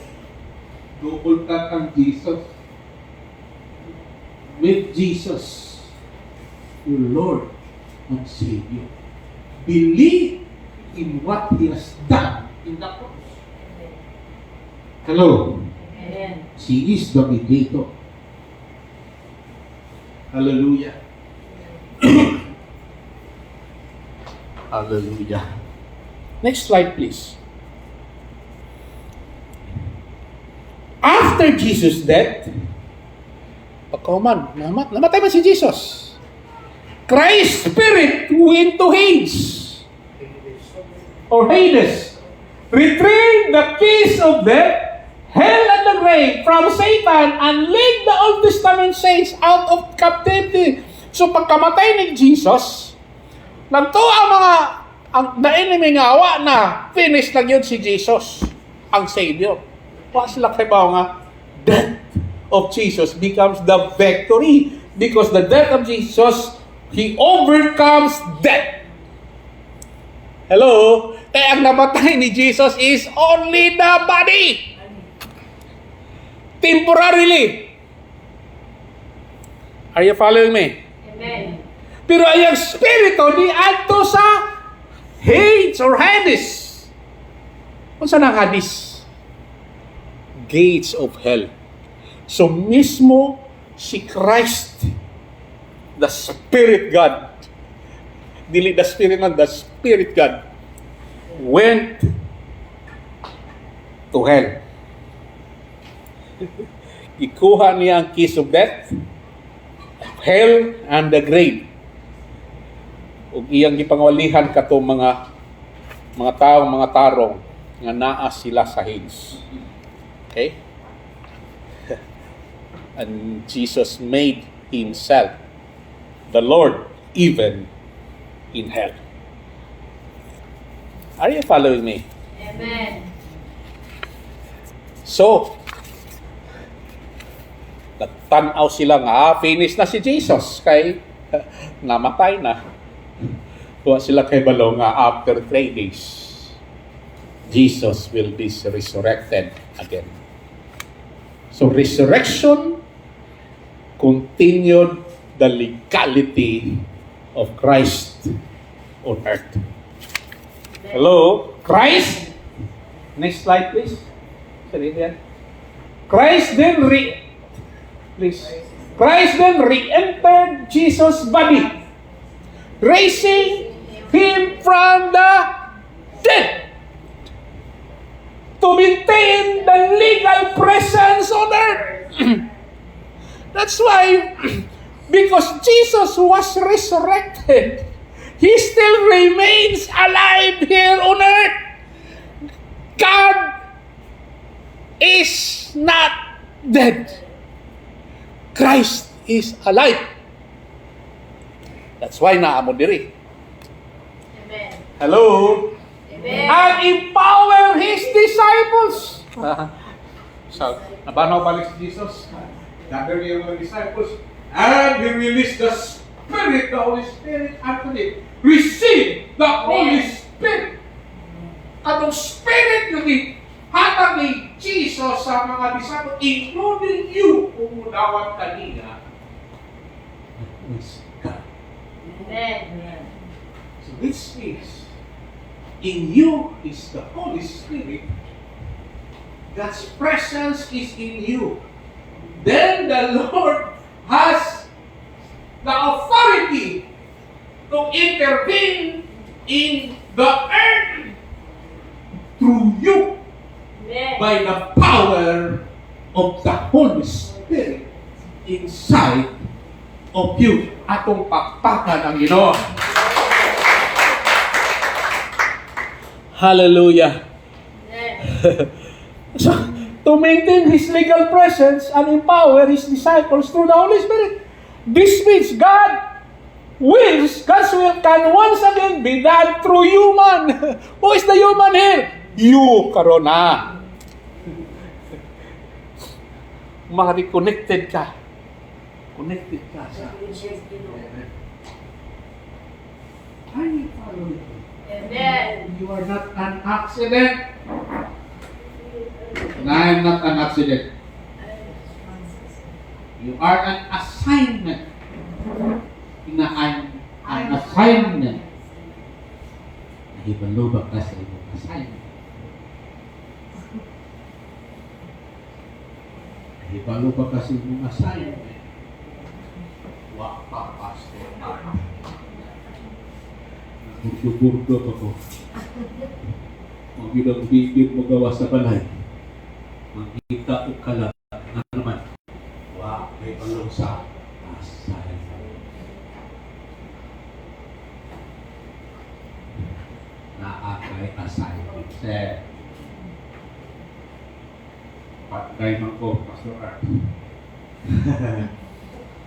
Dukol ka kang Jesus. With Jesus, your Lord and Savior. Believe in what He has done in the cross. Hello. Amen. He is the mediator. Hallelujah. Hallelujah. Next slide, please. After Jesus' death, namatay man si Jesus. Christ's spirit went to Hades or Hades, retrieved the keys of death, hell and the grave from Satan, and led the Old Testament saints out of captivity. So pagkamatay ni Jesus, nagtuwa ang the enemy nga awa na finish lang yun si Jesus, ang Savior. Wa sila kay bao nga death of Jesus becomes the victory because the death of Jesus, He overcomes death. Hello? Kaya ang namatay ni Jesus is only the body. Temporarily. Are you following me? Amen. Pero ang spirito ni adto sa Hades or Hades. Unsa nang Hades? Gates of hell. So mismo si Christ, the Spirit God, dili the Spirit man, the Spirit God, went to hell. Ikuha niya ang keys of death, hell, and the grave. Ug iyang gipangawalihan katong mga taong mga tarong nga naa sila sa Hades. Okay? And Jesus made Himself the Lord even in hell. Are you following me? Amen. So, nagtanaw sila nga, finish na si Jesus kay namatay na. Kuha sila kay balo nga after 3 days, Jesus will be resurrected again. So resurrection continued the legality of Christ on earth. Hello? Christ? Next slide, please. Christ then re-entered Jesus' body, raising Him from the dead to maintain the legal presence on earth. That's why, because Jesus was resurrected, He still remains alive here on earth. God is not dead. Christ is alive. That's why naamo diri. Amen. Hello? Amen. And empower His disciples. So, nabanaw balik si Jesus. Gather niya mga disciples. And He released the Spirit, the Holy Spirit unto them. Receive the Holy Spirit. Katong Spirit yung hatag ni Jesus sa mga disciples, including you, umulawat kanina, is God. Amen. So this means, in you is the Holy Spirit. God's presence is in you. Then the Lord has the authority to intervene in the earth through you Amen. by the power of the Holy Spirit inside of you. Atong pakpakan ang Ginoo. Hallelujah. Amen. So, to maintain His legal presence and empower His disciples through the Holy Spirit. This means God's will can once again be done through human. Who is the human here? You, Karona. Connected ka. Connected ka sa... Are you following me? Amen. You are not an accident. And I am not an accident. You are an assignment. I'm an assignment. Nahibalo ba ka sa iyong assignment? Nahibalo ba ka sa iyong assignment? Wa pa, Pastor Mark. Burdo-burdo pa ko. Ang ilang bigit mo gawa sa balay. Magkita o kalat na naman. Wow, may balong sa assignment. Naakay assignment. Sir. Patay man ko, Pastor Art.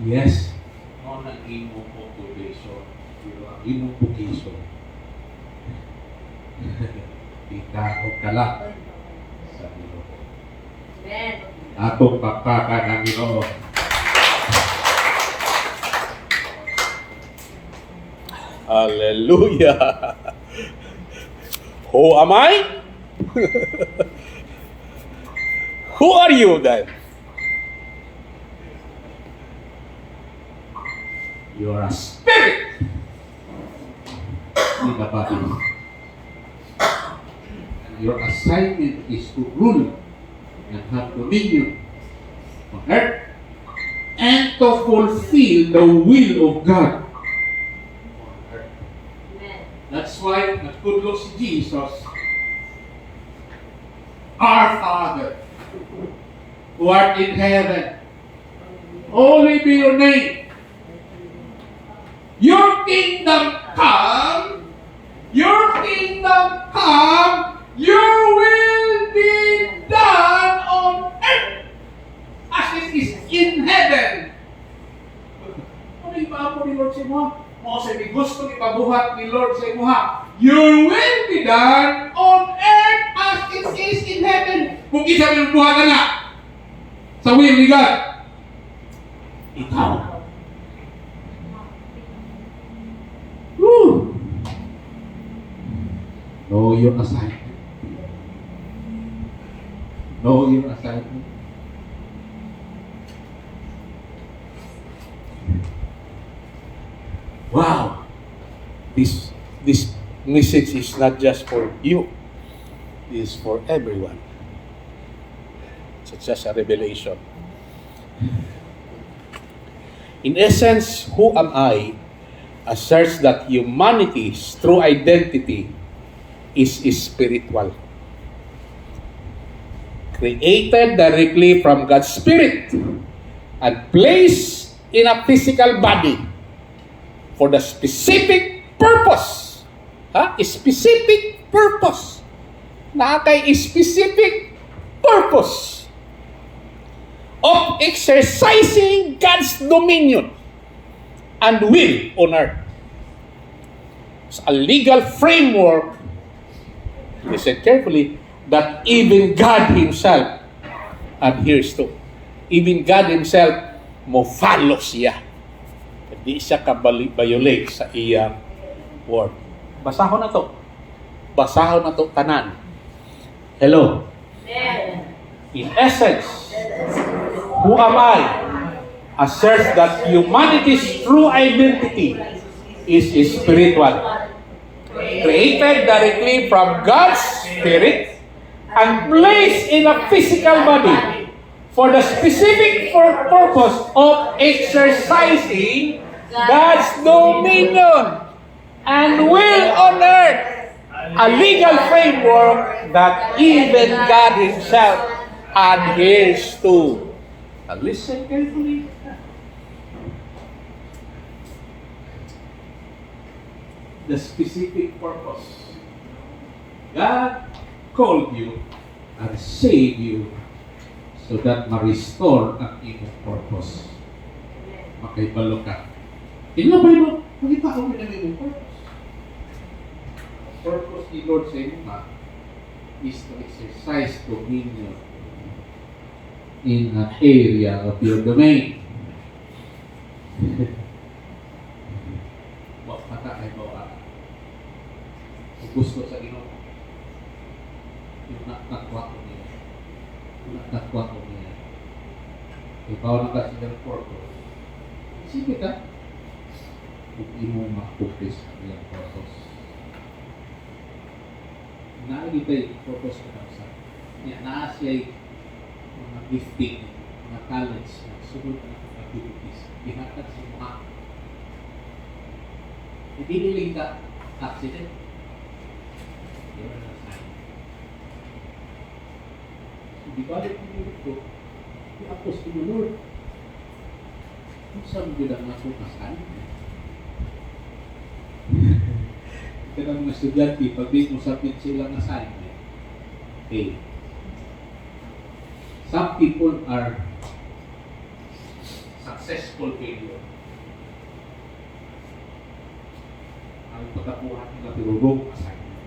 Yes. No, nag-imo po probation. Pero ang imong vocation. Kita o kalat sa Ginoo. Amen. Atong pakpakan ang Ginoo. Hallelujah. Who am I? Who are you then? You are a spirit in the body. And your assignment is to rule and have dominion on earth and to fulfill the will of God on earth. Amen. That's why nagtudlo si Jesus, Our Father, who art in heaven, holy be your name. Your kingdom come, your kingdom come, your will be done on earth as it is in heaven. Ano ipaamo ni Lord sa imo? O sa gusto ni pabuhat ni Lord sa imo ha? Your will be done on earth as it is in heaven. Kung isa may buhat na sa will ni God, ikaw. Woo! Know your assignment. Know your assignment. Wow! This message is not just for you. It is for everyone. It's just a revelation. In essence, who am I? Asserts that humanity's true identity is spiritual. Created directly from God's Spirit and placed in a physical body for the specific purpose. Specific purpose. Nakakay specific purpose of exercising God's dominion and will on earth. It's a legal framework, listen carefully, that even God Himself adheres to. Even God Himself mo follow siya. Hindi siya ka-violate sa iyang word. Basahon na to. Basahon na to tanan. Hello. Amen. In essence, who am I? Asserts that humanity's true identity is spiritual, created directly from God's Spirit and placed in a physical body for the specific purpose of exercising God's dominion and will on earth, a legal framework that even God Himself adheres to. Now listen carefully. The specific purpose. God called you and saved you so that ma-restore ang imong purpose. Makaibalo ka. Tingnan ba yun? Makita ko na imong purpose. Purpose ni Lord sa inyo is to exercise dominion in an area of your domain. Wag mata ay bawa. Kung gusto sa Ginoo, yung natakwa ko niya. Yung natakwa ko niya. Ikaw na kasi ng purpose. Sige ka. Kung imo makupis ang iyong purpose. Nakikita yung purpose ko lang sa naa siya mga gifting, mga talents na sunod na abilities. Ihatag sa mga. Hindi niling ka accident. You're an assignment. So, di ba rin pinulog ko, i-apos ko ng Lord. Kung saan mo lang ako assignment? Kaya ng mga estudyante, pag di mo submit silang assignment, okay. Some people are successful failure. Ang pagkakuha nila pero wrong assignment.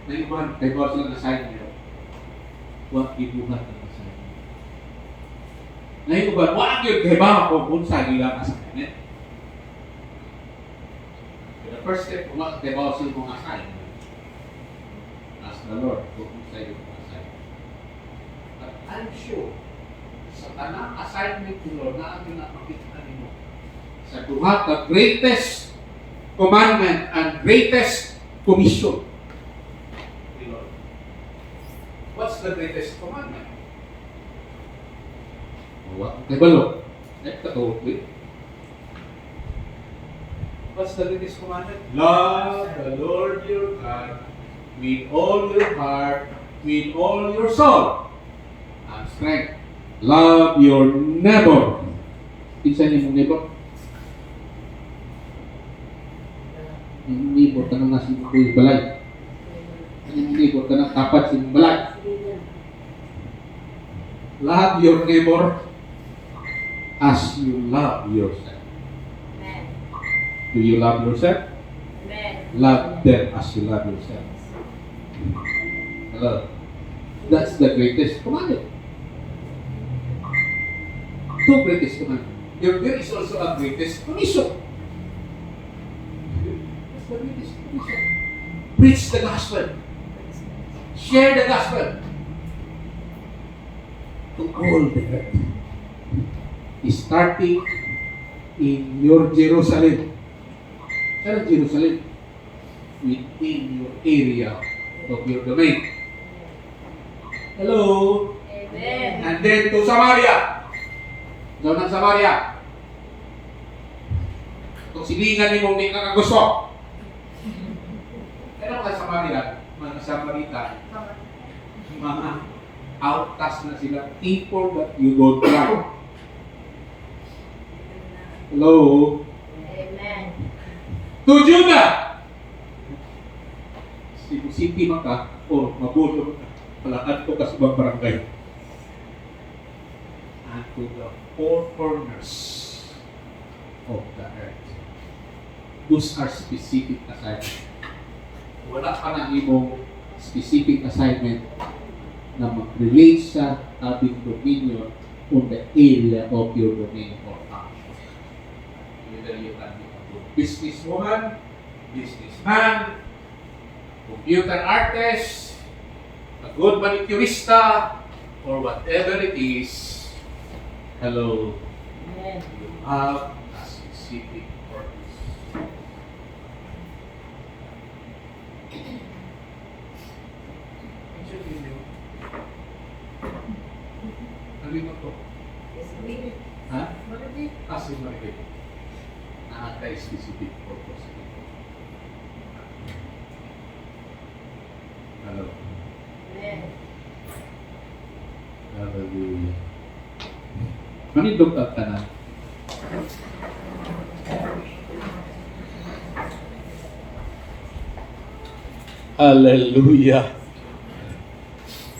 Naibuhan, kaya ba silang assignment? Huwag ibuhat ng assignment. Naibuhan, huwag yun kaya ba ako kung sa nilang assignment? The first step, huwag kaya ba silang assignment? Ask the Lord kung sa iyo ang assignment. But I'm sure, sa tanang assignment ni Lord na ang makita nimo sa duha ka greatest commandment and greatest commission. Lord. What's the greatest commandment? What? Kaya what's the greatest commandment? Love the Lord your God with all your heart, with all your soul, and strength. Love your neighbor. Pinsan niyo mong neighbor? Yung neighbor ka nang nasa yung balay. Yung neighbor ka nang tapat sa balay. Love your neighbor as you love yourself. Amen. Do you love yourself? Amen. Love them as you love yourself. Hello. That's the greatest commandment. Two greatest commandments. There is also a greatest commission. That's the greatest commission. Preach the gospel. Share the gospel to all the earth. Starting in your Jerusalem. Saan Jerusalem? Within your area of your domain. Hello? Amen. And then to Samaria. Doon ng Samaria. Kung silingan ni mong di ka gusto. Pero mga Samaria, mga Samarita, mga outcast na sila, people that you don't like. Hello? Amen. To Judah! City maka, o mabulog ka, palakad ko ka sa ibang barangay. And to the four corners of the earth. Those are specific assignments. Wala pa na ibong specific assignment na mag-relate sa ating dominion on the area of your domain or action. Whether you can be a good businesswoman, businessman, computer artist, a good manicurista, or whatever it is, hello, Amen. you have a specific purpose. Halima ko. Ha? Kasi maribig. Nakaka-specific purpose. Hello. Amen. Hallelujah. Manindog ka na. Hallelujah.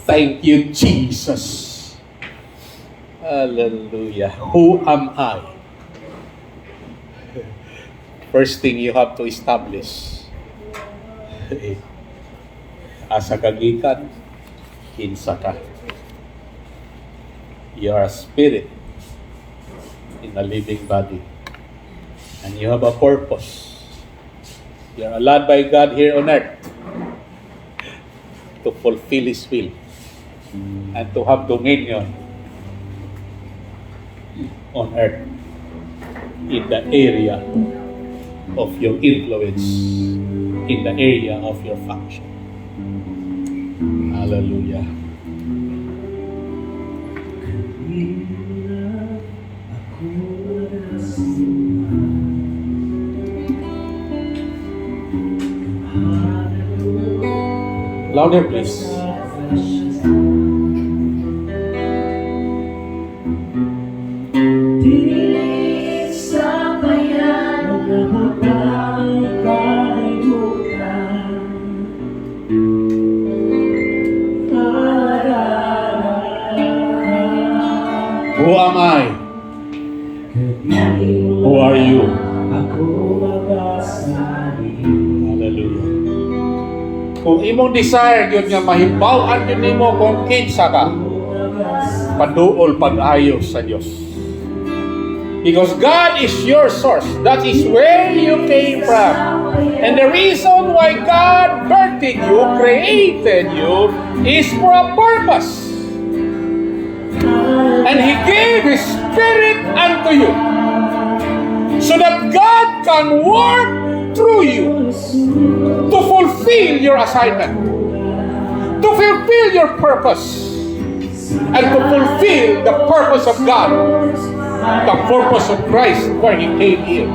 Thank you, Jesus. Hallelujah. Who am I? First thing you have to establish. Asa kagikan, kinsa ka. You are a spirit in a living body. And you have a purpose. You are allowed by God here on earth to fulfill His will and to have dominion on earth in the area of your influence, in the area of your function. Hallelujah. Louder, please. Who am I? Who are you? Hallelujah. Kung imong desire yun nga mahibaw-an yun nimo kung kinsa ka, paduol pag-ayo sa Diyos. Because God is your source. That is where you came from. And the reason why God birthed you, created you, is for a purpose. And He gave His Spirit unto you, so that God can work through you to fulfill your assignment, to fulfill your purpose, and to fulfill the purpose of God, the purpose of Christ where He came here.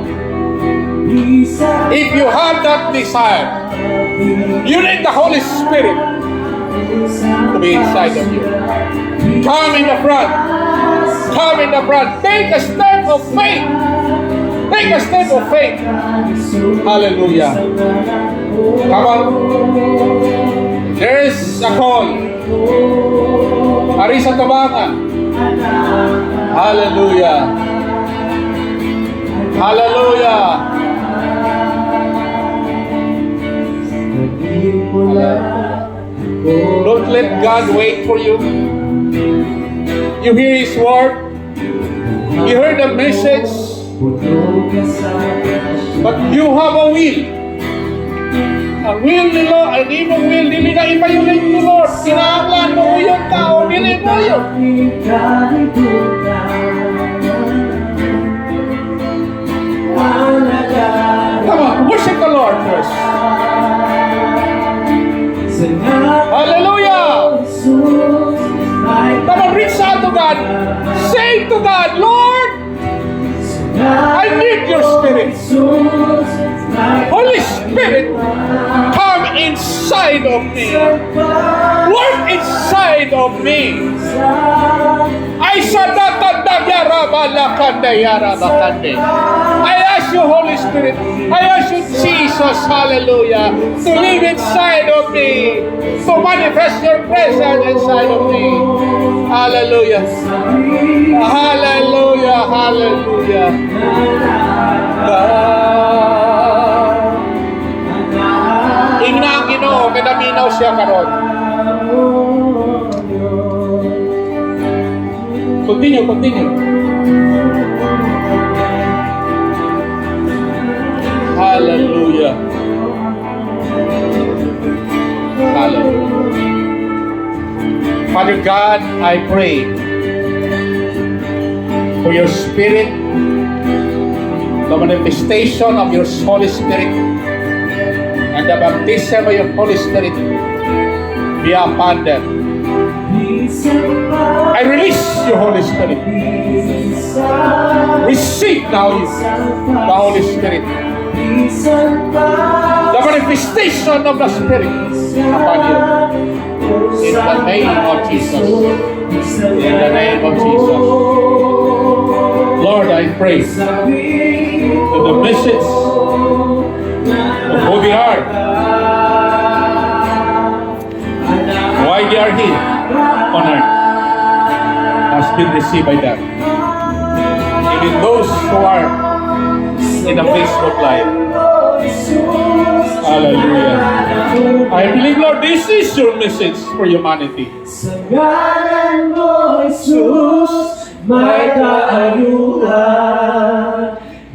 If you have that desire, you need the Holy Spirit to be inside of you. Come in the front. Come in the front. Take a step of faith. Take a step of faith. Hallelujah. Come on. There is a call. Ari sa tabangan. Hallelujah. Hallelujah. Don't let God wait for you. You hear His word. You heard the message. But you have a will. Ang will ni Lord, ang imong will, dili na ipayulit ni Lord. Kinahanglan mo yung tao, dili mo yun. Come on, worship the Lord first. Hallelujah! Come on, reach out to God. Say to God, Lord, I need your Spirit. Holy Spirit, come inside of me. Work inside of me. I ask you, Holy Spirit, I ask you, Jesus, hallelujah, to live inside of me, to manifest your presence inside of me. Hallelujah. Hallelujah. Hallelujah. Ingna ang Ginoo, kadaminaw siya karon. Continue. Hallelujah. Hallelujah. Father God, I pray for your Spirit, the manifestation of your Holy Spirit, and the baptism of your Holy Spirit be upon them. I release your Holy Spirit. Receive now the Holy Spirit. The manifestation of the Spirit upon you. In the name of Jesus. In the name of Jesus. Lord, I pray that the message of who they are, why they are here on earth, has been received by them. Even those who are in the Facebook Live. Hallelujah. I believe, Lord, this is your message for humanity. Sa ngalan mo, Jesus, may kaayuhan.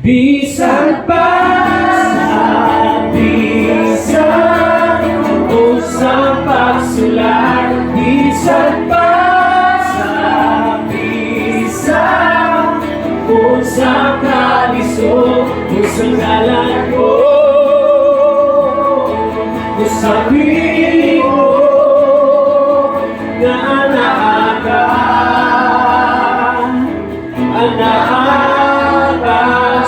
Bisan pa sa bisan, usang pagsulat. Bisan pa sa bisan, usang kalisod, usang ngalan mo. Sabihin mo na anak ka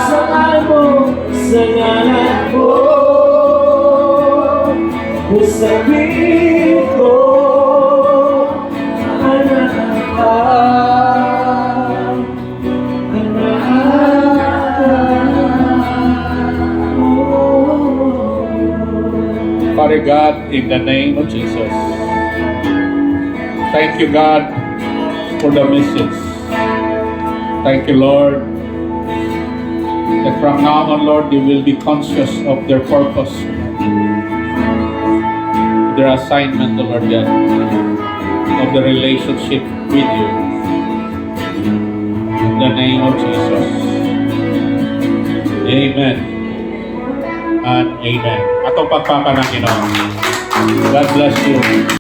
sa ngalan mo, sabihin ko anak ka. Father God, in the name of Jesus, thank you, God, for the message. Thank you, Lord, that from now on, Lord, they will be conscious of their purpose, their assignment, Lord God, of the relationship with you. In the name of Jesus. Amen and amen. Atong pagpapa ng Ginoo. God bless you.